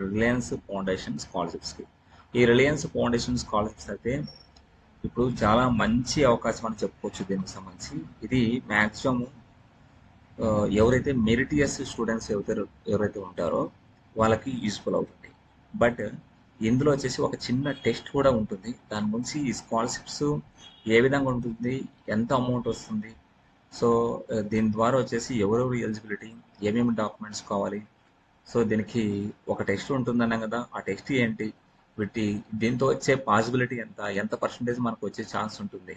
Reliance foundation స్కాలర్షిప్స్కి. ఈ Reliance foundation scholarships అయితే ఇప్పుడు చాలా మంచి అవకాశం అని చెప్పుకోవచ్చు దీనికి సంబంధించి. ఇది మ్యాక్సిమం ఎవరైతే మెరిటియస్ స్టూడెంట్స్ ఎవరైతే ఉంటారో వాళ్ళకి యూస్ఫుల్ అవుతుంది. బట్ ఇందులో వచ్చేసి ఒక చిన్న టెస్ట్ కూడా ఉంటుంది. దాని గురించి ఈ స్కాలర్షిప్స్ ఏ విధంగా ఉంటుంది, ఎంత అమౌంట్ వస్తుంది, సో దీని ద్వారా వచ్చేసి ఎవరెవరు ఎలిజిబిలిటీ, ఏమేమి డాక్యుమెంట్స్ కావాలి, సో దీనికి ఒక టెస్ట్ ఉంటుందన్నాం కదా, ఆ టెస్ట్ ఏంటి, దీంతో వచ్చే పాసిబిలిటీ ఎంత, ఎంత పర్సంటేజ్ మనకు వచ్చే ఛాన్స్ ఉంటుంది,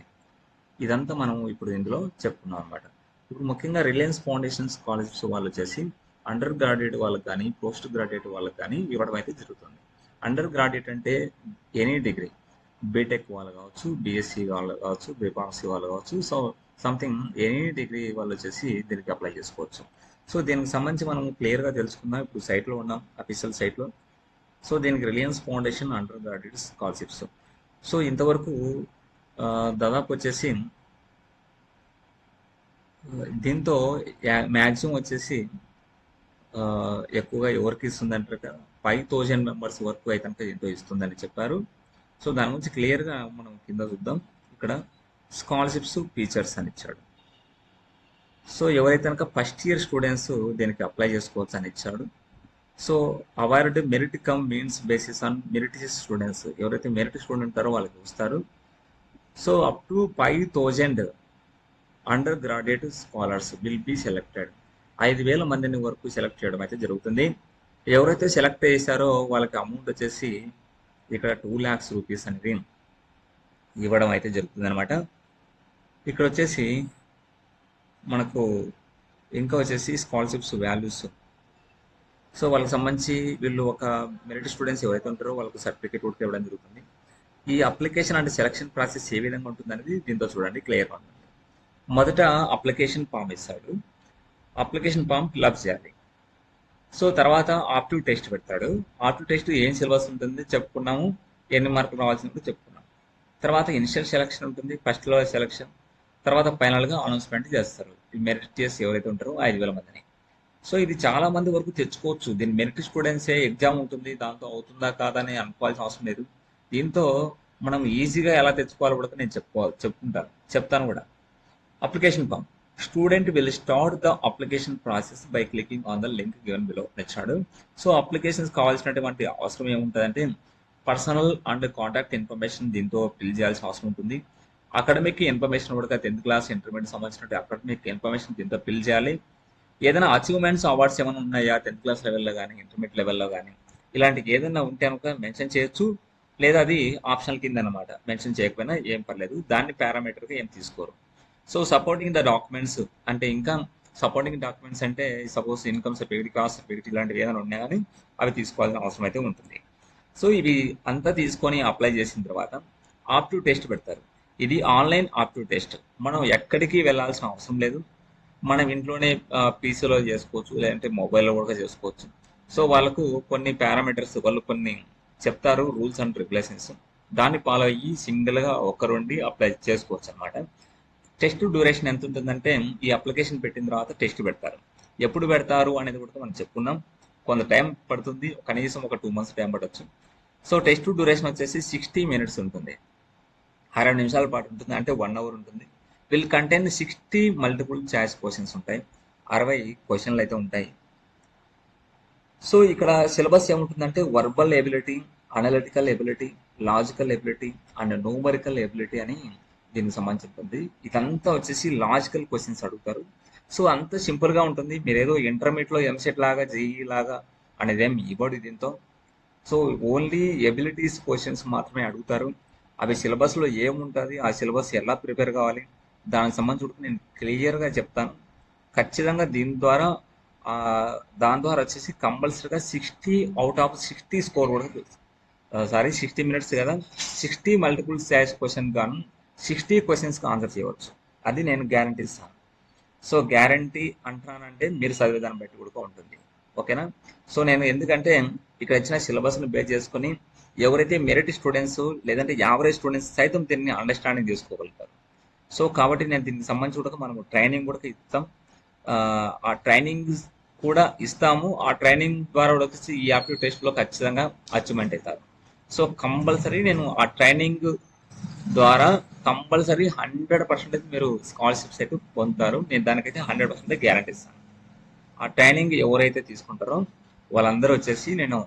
ఇదంతా మనం ఇప్పుడు ఇందులో చెప్పుకున్నాం అనమాట. ఇప్పుడు ముఖ్యంగా రిలయన్స్ ఫౌండేషన్ స్కాలర్షిప్స్ వాళ్ళు వచ్చేసి అండర్ గ్రాడ్యుయేట్ వాళ్ళకి కానీ పోస్ట్ గ్రాడ్యుయేట్ వాళ్ళకి కానీ ఇవ్వడం అయితే జరుగుతుంది. అండర్ గ్రాడ్యుయేట్ అంటే ఎనీ డిగ్రీ, బీటెక్ వాళ్ళు కావచ్చు, బీఎస్సీ వాళ్ళు కావచ్చు, బీఫార్మసీ వాళ్ళు కావచ్చు, సో సంథింగ్ ఎనీ డిగ్రీ వాళ్ళు వచ్చేసి దీనికి అప్లై చేసుకోవచ్చు. సో దీనికి సంబంధించి మనం క్లియర్గా తెలుసుకుందాం. ఇప్పుడు సైట్లో ఉన్నాం, అఫీషియల్ సైట్లో. సో దీనికి Reliance foundation under graduate scholarships. So ఇంతవరకు దాదాపు వచ్చేసి దీంతో మ్యాక్సిమం వచ్చేసి ఎక్కువగా ఎవరికి ఇస్తుందంటే 5,000 మెంబర్స్ వరకు అయితే కనుక ఎంతో ఇస్తుందని చెప్పారు. సో దాని గురించి క్లియర్గా మనం కింద చూద్దాం. ఇక్కడ స్కాలర్షిప్స్ ఫీచర్స్ అని ఇచ్చాడు. సో ఎవరైతే కనుక ఫస్ట్ ఇయర్ స్టూడెంట్స్ దీనికి అప్లై చేసుకోవచ్చు అని ఇచ్చాడు. So award merit cum means basis on meritorious students, ఎవరైతే మెరిట్ స్టూడెంట్ ఉంటారో వాళ్ళకి వస్తారు. So up to 5,000 under graduate scholars will be selected. 5,000 మందిని వరకు సెలెక్ట్ చేయడం అయితే జరుగుతుంది. ఎవరైతే సెలెక్ట్ చేశారో వాళ్ళకి అమౌంట్ వచ్చేసి ఇక్కడ 2 lakhs రూపీస్ అనేది ఇవ్వడం అయితే జరుగుతుంది అనమాట. ఇక్కడ వచ్చేసి మనకు ఇంకా వచ్చేసి స్కాలర్షిప్స్ వాల్యూస్. సో వాళ్ళకి సంబంధించి వీళ్ళు ఒక మెరిట్ స్టూడెంట్స్ ఎవరైతే ఉంటారో వాళ్ళకు సర్టిఫికేట్ కూడా ఇవ్వడం జరుగుతుంది. ఈ అప్లికేషన్ అండ్ సెలక్షన్ ప్రాసెస్ ఏ విధంగా ఉంటుంది అనేది దీంతో చూడండి, క్లియర్గా ఉంటుంది. మొదట అప్లికేషన్ ఫామ్ ఇస్తాడు. అప్లికేషన్ ఫామ్ ఫిల్అప్ చేయాలి. సో తర్వాత ఆప్టివ్ టెస్ట్ పెడతాడు. ఆప్టివ్ టెస్ట్ ఏం సిలబస్ ఉంటుంది చెప్పుకున్నాము, ఎన్ని మార్కులు రావాల్సినప్పుడు చెప్పుకున్నాము. తర్వాత ఇనిషియల్ సెలక్షన్ ఉంటుంది, ఫస్ట్లో సెలక్షన్, తర్వాత ఫైనల్గా అనౌన్స్మెంట్ చేస్తారు. ఈ మెరిటియస్ ఎవరైతే ఉంటారో 5,000 మందిని. సో ఇది చాలా మంది వరకు తెచ్చుకోవచ్చు. దీని మెరిట్ స్టూడెంట్సే ఎగ్జామ్ ఉంటుంది, దాంతో అవుతుందా కాదా అని అనుకోవాల్సిన అవసరం లేదు. దీంతో మనం ఈజీగా ఎలా తెచ్చుకోవాలో కూడా నేను చెప్తాను కూడా. Application form. Student will start the application process by clicking on the link given below నచ్చాడు. సో అప్లికేషన్స్ కావాల్సినటువంటి అవసరం ఏముంటుందంటే పర్సనల్ అండ్ కాంటాక్ట్ ఇన్ఫర్మేషన్ దీంతో ఫిల్ చేయాల్సిన అవసరం ఉంటుంది. అకాడమిక్ ఇన్ఫర్మేషన్ కూడా 10th క్లాస్ ఇంటర్మీడియట్ సంబంధించిన అకాడమిక్ ఇన్ఫర్మేషన్ దీంతో ఫిల్ చేయాలి. ఏదైనా అచీవ్మెంట్స్ అవార్డ్స్ ఏమైనా ఉన్నాయా 10th క్లాస్ లెవెల్లో కానీ ఇంటర్మీడియట్ లెవెల్లో కానీ ఇలాంటివి ఏదైనా ఉంటే కనుక మెన్షన్ చేయొచ్చు, లేదా అది ఆప్షనల్ కింద అనమాట. మెన్షన్ చేయకపోయినా ఏం పర్లేదు, దాన్ని పారామీటర్గా ఏం తీసుకోరు. సో సపోర్టింగ్ ద డాక్యుమెంట్స్ అంటే ఇంకా సపోర్టింగ్ డాక్యుమెంట్స్ అంటే suppose income certificate, cost certificate ఇలాంటివి ఏదైనా ఉన్నాయి కానీ అవి తీసుకోవాల్సిన అవసరం అయితే ఉంటుంది. సో ఇవి అంతా తీసుకొని అప్లై చేసిన తర్వాత ఆప్టివ్ టెస్ట్ పెడతారు. ఇది ఆన్లైన్ ఆప్టివ్ టెస్ట్. మనం ఎక్కడికి వెళ్ళాల్సిన అవసరం లేదు, మనం ఇంట్లోనే పీసీలో చేసుకోవచ్చు, లేదంటే మొబైల్లో కూడా చేసుకోవచ్చు. సో వాళ్ళకు కొన్ని పారామీటర్స్ వాళ్ళు కొన్ని చెప్తారు, రూల్స్ అండ్ రెగ్యులేషన్స్, దాన్ని ఫాలో అయ్యి సింగిల్గా ఒక్కరుండి అప్లై చేసుకోవచ్చు అనమాట. టెస్ట్ డ్యూరేషన్ ఎంత ఉంటుందంటే ఈ అప్లికేషన్ పెట్టిన తర్వాత టెస్ట్ పెడతారు. ఎప్పుడు పెడతారు అనేది కూడా మనం చెప్పుకున్నాం. కొంత టైం పడుతుంది, కనీసం ఒక 2 months టైం పడవచ్చు. సో టెస్ట్ డ్యూరేషన్ వచ్చేసి 60 minutes ఉంటుంది, 60 నిమిషాల పాటు ఉంటుంది, అంటే 1 hour ఉంటుంది. Will contain 60 multiple choice questions ఉంటాయి, 60 క్వశ్చన్లు అయితే ఉంటాయి. సో ఇక్కడ సిలబస్ ఏముంటుందంటే verbal ability, analytical ability, logical ability and numerical ability అని దీనికి సంబంధించి ఉంటుంది. ఇదంతా వచ్చేసి లాజికల్ క్వశ్చన్స్ అడుగుతారు. సో అంత సింపుల్గా ఉంటుంది. మీరు ఏదో ఇంటర్మీడియట్లో ఎంసెట్ లాగా జేఈ లాగా అనేది ఏం ఇవ్వడు దీంతో. సో ఓన్లీ ఎబిలిటీస్ క్వశ్చన్స్ మాత్రమే అడుగుతారు. అవి సిలబస్లో ఏముంటుంది, ఆ సిలబస్ ఎలా ప్రిపేర్ కావాలి దానికి సంబంధించి నేను క్లియర్గా చెప్తాను. ఖచ్చితంగా దాని ద్వారా వచ్చేసి కంపల్సరీగా 60 out of 60 స్కోర్ కూడా 60 minutes కదా, 60 మల్టిపుల్ చాయిస్ క్వశ్చన్ గాను 60 క్వశ్చన్స్కి ఆన్సర్ చేయవచ్చు. అది నేను గ్యారంటీ ఇస్తాను. సో గ్యారంటీ అంటున్నానంటే మీరు చదివేదాన్ని బట్టి కూడా ఉంటుంది, ఓకేనా. సో నేను ఎందుకంటే ఇక్కడ ఇచ్చిన సిలబస్ని బేస్ చేసుకొని ఎవరైతే మెరిట్ స్టూడెంట్స్ లేదంటే యావరేజ్ స్టూడెంట్స్ సైతం దీన్ని అండర్స్టాండింగ్ చేసుకోగలుగుతారు. సో కాబట్టి నేను దీనికి సంబంధించి కూడా మనము ట్రైనింగ్ కూడా ఇస్తాం. ఆ ట్రైనింగ్ కూడా ఇస్తాము. ఆ ట్రైనింగ్ ద్వారా కూడా వచ్చేసి ఈ యాప్టిట్యూడ్ టెస్ట్లో ఖచ్చితంగా అచీవ్మెంట్ అవుతారు. సో కంపల్సరీ నేను ఆ ట్రైనింగ్ ద్వారా కంపల్సరీ 100% మీరు స్కాలర్షిప్స్ అయితే పొందుతారు. నేను దానికైతే 100% గ్యారంటీ ఇస్తాను. ఆ ట్రైనింగ్ ఎవరైతే తీసుకుంటారో వాళ్ళందరూ వచ్చేసి నేను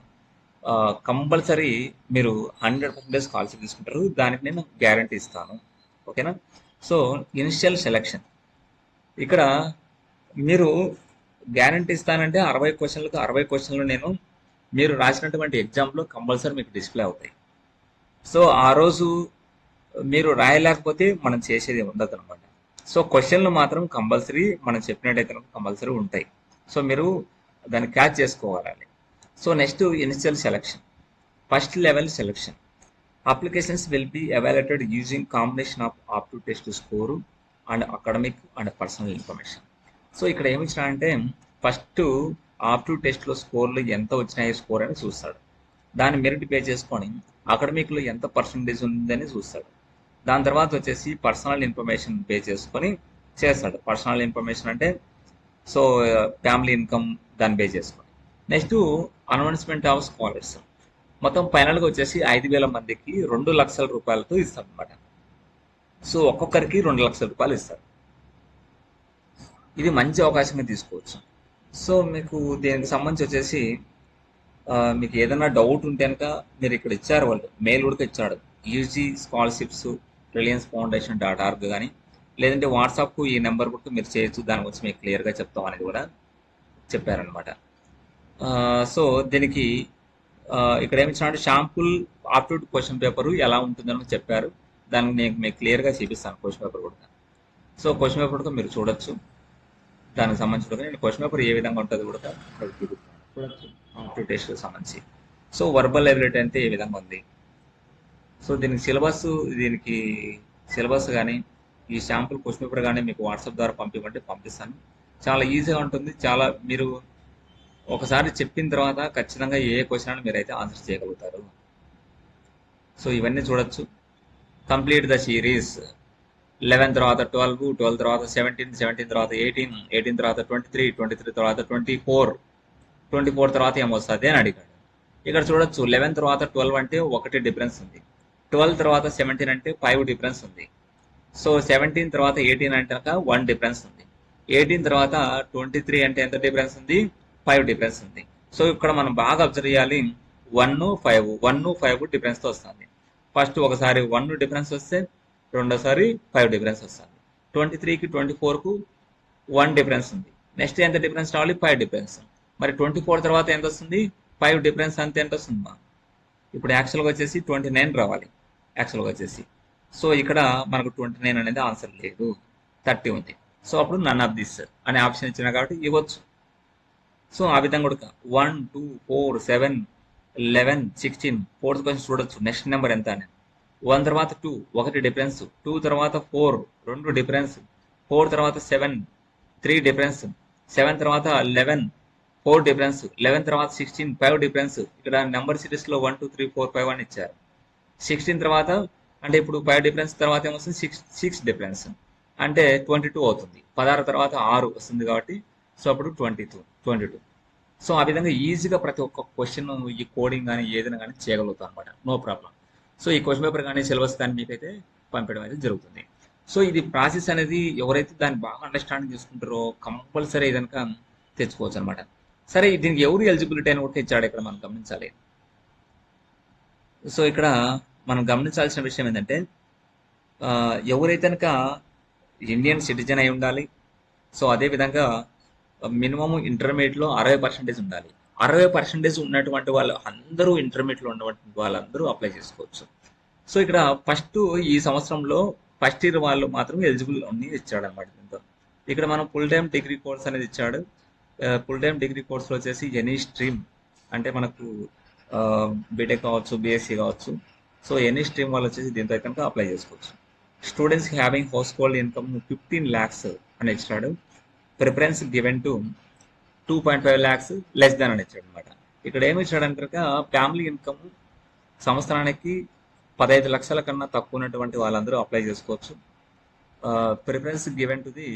కంపల్సరీ మీరు 100% స్కాలర్షిప్ తీసుకుంటారు. దానికి నేను గ్యారంటీ ఇస్తాను. ఓకేనా? సో ఇనిషియల్ సెలెక్షన్ ఇక్కడ మీరు గ్యారంటీ ఇస్తానంటే 60 క్వశ్చన్లకు 60 క్వశ్చన్లు నేను మీరు రాసినటువంటి ఎగ్జామ్లో కంపల్సరీ మీకు డిస్ప్లే అవుతాయి. సో ఆ రోజు మీరు రాయలేకపోతే మనం చేసేది ఉండదు అనమాట. సో క్వశ్చన్లు మాత్రం కంపల్సరీ మనం చెప్పినట్టయితే కంపల్సరీ ఉంటాయి. సో మీరు దాన్ని క్యాచ్ చేసుకోవాలి. So next initial selection, first level selection. Applications will be evaluated using combination of aptitude test score and academic and personal information. So ఇక్కడ ఏమి ఇచ్చినాడంటే ఫస్ట్ ఆప్టిట్యూడ్ టెస్ట్లో స్కోర్లు ఎంత వచ్చినాయి స్కోర్ అని చూస్తాడు. దాన్ని మెరిట్ పే చేసుకొని అకాడమిక్లో ఎంత పర్సంటేజ్ ఉందని చూస్తాడు. దాని తర్వాత వచ్చేసి పర్సనల్ ఇన్ఫర్మేషన్ పే చేసుకొని చేస్తాడు. పర్సనల్ ఇన్ఫర్మేషన్ అంటే సో ఫ్యామిలీ ఇన్కమ్ దాన్ని పే చేసుకొని. Next announcement of scholars. మొత్తం ఫైనల్గా వచ్చేసి 5,000 మందికి 2 లక్షల రూపాయలతో ఇస్తాడు అనమాట. సో ఒక్కొక్కరికి 2 లక్షల రూపాయలు ఇస్తారు. ఇది మంచి అవకాశమే తీసుకోవచ్చు. సో మీకు దీనికి సంబంధించి వచ్చేసి మీకు ఏదైనా డౌట్ ఉంటే కనుక మీరు ఇక్కడ ఇచ్చారు, వాళ్ళు మెయిల్ కూడా ఇచ్చాడు, యూజీ స్కాలర్షిప్స్ reliancefondation.org కానీ లేదంటే వాట్సాప్కు ఈ నెంబర్ కూడా మీరు చేయొచ్చు. దాని గురించి మీకు క్లియర్గా చెప్తాం అనేది కూడా చెప్పారనమాట. సో దీనికి ఇక్కడ ఏమి ఇచ్చినట్టు షాంపుల్ ఆప్టిట్యూడ్ క్వశ్చన్ పేపర్ ఎలా ఉంటుందని చెప్పారు. దాన్ని నేను మీకు క్లియర్గా చూపిస్తాను క్వశ్చన్ పేపర్ కూడా. సో క్వశ్చన్ పేపర్ కూడా మీరు చూడొచ్చు. దానికి సంబంధించి నేను క్వశ్చన్ పేపర్ ఏ విధంగా ఉంటుంది కూడా చూడొచ్చు ఆప్టిట్యూడ్ టెస్ట్కి సంబంధించి. సో వర్బల్ ఎబిలిటీ అంటే ఏ విధంగా ఉంది. సో దీనికి సిలబస్ కానీ ఈ శాంపుల్ క్వశ్చన్ పేపర్ కానీ మీకు వాట్సాప్ ద్వారా పంపిమంటే పంపిస్తాను. చాలా ఈజీగా ఉంటుంది. చాలా మీరు ఒకసారి చెప్పిన తర్వాత ఖచ్చితంగా ఏ క్వశ్చన్ అని మీరైతే ఆన్సర్ చేయగలుగుతారు. సో ఇవన్నీ చూడొచ్చు. కంప్లీట్ ద సిరీస్ 11 తర్వాత 12, 12 తర్వాత 17, 17 తర్వాత 18, 18 తర్వాత 23, 23 తర్వాత 24, 24 తర్వాత ఏమొస్తుంది అని అడిగాడు. ఇక్కడ చూడొచ్చు 11 తర్వాత 12 అంటే 1 డిఫరెన్స్ ఉంది. 12 తర్వాత 17 అంటే 5 డిఫరెన్స్ ఉంది. సో 17 తర్వాత 18 అంటే 1 డిఫరెన్స్ ఉంది. 18 తర్వాత 23 అంటే ఎంత డిఫరెన్స్ ఉంది? 5 డిఫరెన్స్ ఉంది. సో ఇక్కడ మనం బాగా అబ్జర్వ్ చేయాలి. 1, 5 డిఫరెన్స్తో వస్తుంది. ఫస్ట్ ఒకసారి 1 డిఫరెన్స్ వస్తే రెండోసారి 5 డిఫరెన్స్ వస్తుంది. 23కి 24కు 1 డిఫరెన్స్ ఉంది. నెక్స్ట్ ఎంత డిఫరెన్స్ రావాలి? 5 డిఫరెన్స్. మరి 24 తర్వాత ఎంత వస్తుంది? 5 డిఫరెన్స్ అంతే ఎంత వస్తుంది మా? ఇప్పుడు యాక్చువల్గా వచ్చేసి 29 రావాలి యాక్చువల్గా వచ్చేసి. సో ఇక్కడ మనకు 29 అనేది ఆన్సర్ లేదు, 30 ఉంది. సో అప్పుడు నన్ ఆఫ్ దిస్ అనే ఆప్షన్ ఇచ్చినా కాబట్టి ఇవ్వచ్చు. సో ఆ విధంగా కూడా 1, 2, 4, 7, 11, 16 ఫోర్త్ క్వశ్చన్ చూడొచ్చు. నెక్స్ట్ నెంబర్ ఎంత అని 1 తర్వాత 2 1 డిఫరెన్స్, 2 తర్వాత 4 2 డిఫరెన్స్, 4 తర్వాత 7 3 డిఫరెన్స్, 7 తర్వాత 11 4 డిఫరెన్స్, 11 తర్వాత 16 5 డిఫరెన్స్. ఇక్కడ నెంబర్ సిరీస్లో 1, 2, 3, 4, 5 అని ఇచ్చారు. 16 తర్వాత అంటే ఇప్పుడు 5 డిఫరెన్స్ తర్వాత ఏమొస్తుంది? 6 డిఫరెన్స్ అంటే 22 అవుతుంది. 16 తర్వాత 6 వస్తుంది కాబట్టి సో అప్పుడు 22. సో ఆ విధంగా ఈజీగా ప్రతి ఒక్క క్వశ్చన్ ఈ కోడింగ్ కానీ ఏదైనా కానీ చేయగలుగుతాం అనమాట, నో ప్రాబ్లం. సో ఈ క్వశ్చన్ పేపర్ కానీ సిలబస్ కానీ మీకైతే పంపించడం అయితే జరుగుతుంది. సో ఇది ప్రాసెస్ అనేది ఎవరైతే దాన్ని బాగా అండర్స్టాండింగ్ చేసుకుంటారో కంపల్సరీ కనుక తెచ్చుకోవచ్చు అనమాట. సరే దీనికి ఎవరు ఎలిజిబిలిటీ అని కూడా ఇచ్చాడు ఇక్కడ మనం గమనించాలి. సో ఇక్కడ మనం గమనించాల్సిన విషయం ఏంటంటే ఎవరైతే కనుక ఇండియన్ సిటిజన్ అయి ఉండాలి. సో అదేవిధంగా మినిమం ఇంటర్మీడియట్లో 60% ఉండాలి. 60% ఉన్నటువంటి వాళ్ళు అందరూ ఇంటర్మీడియట్లో ఉన్నటువంటి వాళ్ళందరూ అప్లై చేసుకోవచ్చు. సో ఇక్కడ ఫస్ట్ ఈ సంవత్సరంలో ఫస్ట్ ఇయర్ వాళ్ళు మాత్రం ఎలిజిబుల్ అని ఇచ్చాడు అనమాట. దీంతో ఇక్కడ మనం ఫుల్ టైమ్ డిగ్రీ కోర్స్ అనేది ఇచ్చాడు. ఫుల్ టైమ్ డిగ్రీ కోర్సులో వచ్చేసి ఎనీ స్ట్రీమ్ అంటే మనకు బీటెక్ కావచ్చు, బీఎస్సీ కావచ్చు. సో ఎనీ స్ట్రీమ్ వాళ్ళు వచ్చేసి దీంతో కనుక అప్లై చేసుకోవచ్చు. Students having house hold income 15 lakhs అని ఇచ్చాడు. Preference given to 2.5 lakhs less than అని ఇచ్చాడు అనమాట. ఇక్కడ ఏమి ఇచ్చాడంటే కనుక ఫ్యామిలీ ఇన్కమ్ సంవత్సరానికి 15 లక్షల కన్నా తక్కువ ఉన్నటువంటి వాళ్ళందరూ అప్లై చేసుకోవచ్చు. Preference given to the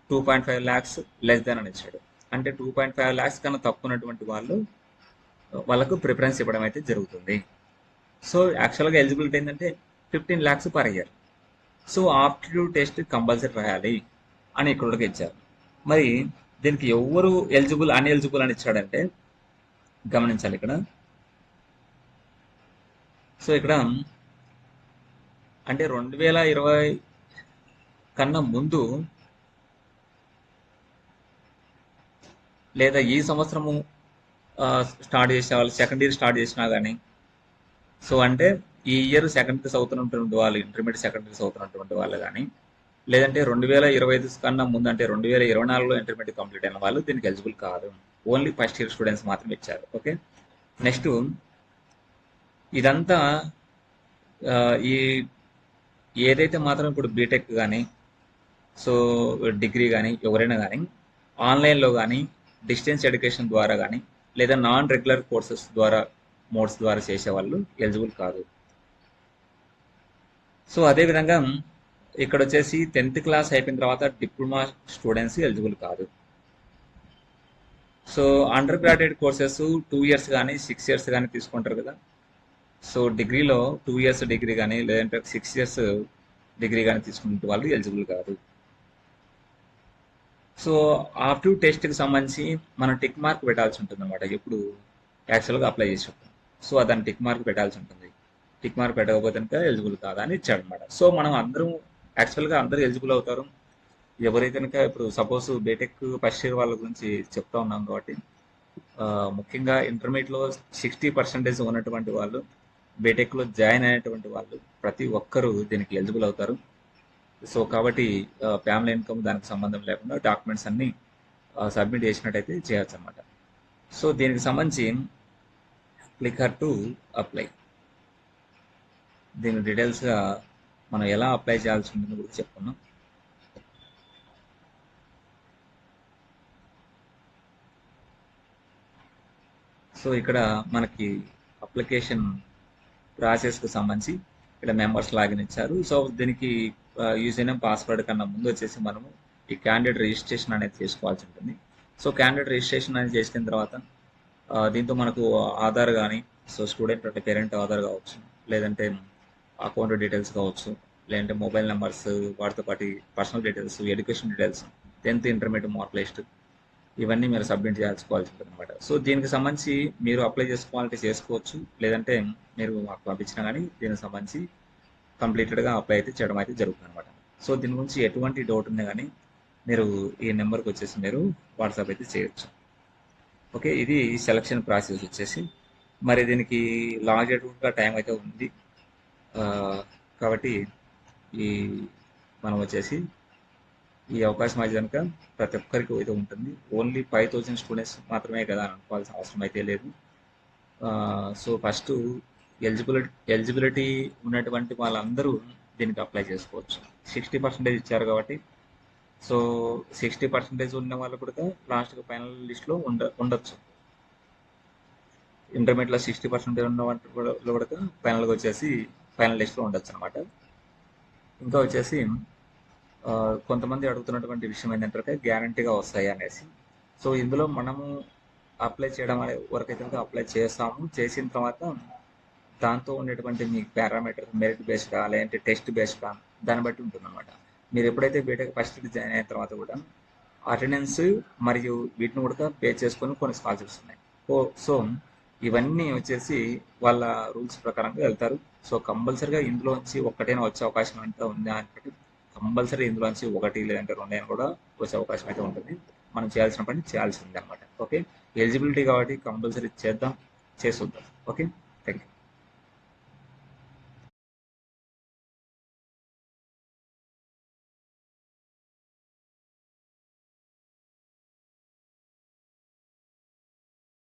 2.5 lakhs less than అని ఇచ్చాడు. అంటే 2.5 lakhs కన్నా తక్కువ ఉన్నటువంటి వాళ్ళకు ప్రిఫరెన్స్ ఇవ్వడం అయితే జరుగుతుంది. సో యాక్చువల్గా ఎలిజిబిలిటీ ఏంటంటే 15 lakhs per year. So aptitude test compulsory రాయాలి అని ఇక్కడ ఇచ్చారు. మరి దీనికి ఎవరు ఎలిజిబుల్ అన్ఎలిజిబుల్ అని ఇచ్చాడంటే గమనించాలి ఇక్కడ. సో ఇక్కడ అంటే 2020 కన్నా ముందు లేదా ఈ సంవత్సరము స్టార్ట్ చేసే వాళ్ళు సెకండ్ ఇయర్ స్టార్ట్ చేసినా కానీ, సో అంటే ఈ ఇయర్ సెకండ్ ఇయర్ చదువుతున్నటువంటి వాళ్ళు, ఇంటర్మీడియట్ సెకండ్ ఇయర్ చదువుతున్నటువంటి వాళ్ళు కానీ, లేదంటే 2025 కన్నా ముందు అంటే 2024లో ఇంటర్మీడియట్ కంప్లీట్ అయిన వాళ్ళు దీనికి ఎలిజిబుల్ కాదు. ఓన్లీ ఫస్ట్ ఇయర్ స్టూడెంట్స్ మాత్రమే ఇచ్చారు. ఓకే, నెక్స్ట్ ఇదంతా ఈ ఏదైతే మాత్రం ఇప్పుడు బీటెక్ కానీ, సో డిగ్రీ కానీ ఎవరైనా కానీ ఆన్లైన్లో కానీ డిస్టెన్స్ ఎడ్యుకేషన్ ద్వారా కానీ లేదా నాన్ రెగ్యులర్ కోర్సెస్ ద్వారా మోడ్స్ ద్వారా చేసేవాళ్ళు ఎలిజిబుల్ కాదు. సో అదేవిధంగా ఇక్కడ వచ్చేసి 10th క్లాస్ అయిపోయిన తర్వాత డిప్లొమా స్టూడెంట్స్ ఎలిజిబుల్ కాదు. So under graduate courses 2 years కానీ 6 years కానీ తీసుకుంటారు కదా. సో డిగ్రీలో 2 years డిగ్రీ కానీ లేదంటే 6 years డిగ్రీ కానీ తీసుకునే వాళ్ళు ఎలిజిబుల్ కాదు. సో ఆప్టిట్యూడ్ టెస్ట్కి సంబంధించి మనం టిక్ మార్క్ పెట్టాల్సి ఉంటుంది అనమాట ఎప్పుడు యాక్చువల్గా అప్లై చేసేటప్పుడు. సో దాన్ని టిక్ మార్క్ పెట్టాల్సి ఉంటుంది. టిక్ మార్క్ పెట్టకపోతే కనుక ఎలిజిబుల్ కాదా అని ఇచ్చాడు అనమాట. సో మనం అందరం యాక్చువల్గా అందరూ ఎలిజిబుల్ అవుతారు. ఎవరైతే కనుక ఇప్పుడు సపోజ్ బీటెక్ ఫస్ట్ ఇయర్ వాళ్ళ గురించి చెప్తా ఉన్నాం కాబట్టి, ముఖ్యంగా ఇంటర్మీడియట్లో 60% ఉన్నటువంటి వాళ్ళు, బీటెక్లో జాయిన్ అయినటువంటి వాళ్ళు ప్రతి ఒక్కరూ దీనికి ఎలిజిబుల్ అవుతారు. సో కాబట్టి ఫ్యామిలీ ఇన్కమ్ దానికి సంబంధం లేకుండా డాక్యుమెంట్స్ అన్నీ సబ్మిట్ చేసినట్టయితే చేయొచ్చు అనమాట. సో దీనికి సంబంధించి క్లిక్ టు అప్లై, దీని డీటెయిల్స్గా మనం ఎలా అప్లై చేయాల్సి ఉంటుందో కూడా చెప్పుకున్నాం. సో ఇక్కడ మనకి అప్లికేషన్ ప్రాసెస్కి సంబంధించి ఇక్కడ మెంబర్స్ లాగిన్ ఇచ్చారు. సో దీనికి యూజర్ నేమ్ పాస్వర్డ్ కన్నా ముందు వచ్చేసి మనము ఈ క్యాండిడేట్ రిజిస్ట్రేషన్ అనేది చేసుకోవాల్సి ఉంటుంది. సో క్యాండిడేట్ రిజిస్ట్రేషన్ అనేది చేసిన తర్వాత దీంతో మనకు ఆధార్ కానీ, సో స్టూడెంట్ అంటే పేరెంట్ ఆధార్ కావచ్చు, లేదంటే అకౌంట్ డీటెయిల్స్ కావచ్చు, లేదంటే మొబైల్ నెంబర్స్, వాటితో పాటు personal details, education details, 10th intermediate mark list, ఇవన్నీ మీరు సబ్మిట్ చేసుకోవాల్సి ఉంటుంది అనమాట. సో దీనికి సంబంధించి మీరు అప్లై చేసుకోవాలంటే చేసుకోవచ్చు, లేదంటే మీరు మాకు పంపించినా కానీ దీనికి సంబంధించి కంప్లీటెడ్గా అప్లై అయితే చేయడం అయితే జరుగుతుంది అనమాట. సో దీని గురించి ఎటువంటి డౌట్ ఉన్నా కానీ మీరు ఈ నెంబర్కి వచ్చేసి మీరు వాట్సాప్ అయితే చేయొచ్చు. ఓకే, ఇది సెలక్షన్ ప్రాసెస్ వచ్చేసి. మరి దీనికి లాంజిట్యూడ్గా టైం అయితే ఉంది కాబట్టి మనం వచ్చేసి ఈ అవకాశం అయితే కనుక ప్రతి ఒక్కరికి అయితే ఉంటుంది. ఓన్లీ 5000 స్టూడెంట్స్ మాత్రమే కదా అని అనుకోవాల్సిన అవసరం అయితే లేదు. సో ఫస్ట్ ఎలిజిబిలిటీ ఉన్నటువంటి వాళ్ళందరూ దీనికి అప్లై చేసుకోవచ్చు. 60% ఇచ్చారు కాబట్టి, సో 60% ఉన్న వాళ్ళు కూడా లాస్ట్గా ఫైనల్ లిస్ట్లో ఉండొచ్చు. ఇంటర్మీడియట్లో 60% ఉన్న వాళ్ళు కూడా ఫైనల్గా వచ్చేసి ఫైనల్ లిస్ట్లో ఉండొచ్చు అనమాట. ఇంకా వచ్చేసి కొంతమంది అడుగుతున్నటువంటి విషయం ఏంటంటే గ్యారంటీగా వస్తాయి అనేసి. సో ఇందులో మనము అప్లై చేయడం అనే వరకైతే అప్లై చేస్తాము. చేసిన తర్వాత దాంతో ఉండేటువంటి మీ పారామీటర్ మెరిట్ బేస్డా లేదంటే టెస్ట్ బేస్డా దాన్ని బట్టి ఉంటుంది అనమాట. మీరు ఎప్పుడైతే బీటెక్ ఫస్ట్ జాయిన్ అయిన తర్వాత కూడా అటెండెన్స్ మరియు వీటిని కూడా పే చేసుకొని కొన్ని స్కాలర్షిప్స్ ఉన్నాయి. సో ఇవన్నీ వచ్చేసి వాళ్ళ రూల్స్ ప్రకారంగా వెళ్తారు. సో కంపల్సరీగా ఇందులోంచి ఒక్కటైనా వచ్చే అవకాశం అంతా ఉందా అంటే కంపల్సరీ ఇందులోంచి 1 లేదంటే 2 అయినా కూడా వచ్చే అవకాశం అయితే ఉంటుంది. మనం చేయాల్సిన పని చేయాల్సిందే అనమాట. ఓకే, ఎలిజిబిలిటీ కాబట్టి కంపల్సరీ చేద్దాం, చేసి వద్దాం. Okay, thank you.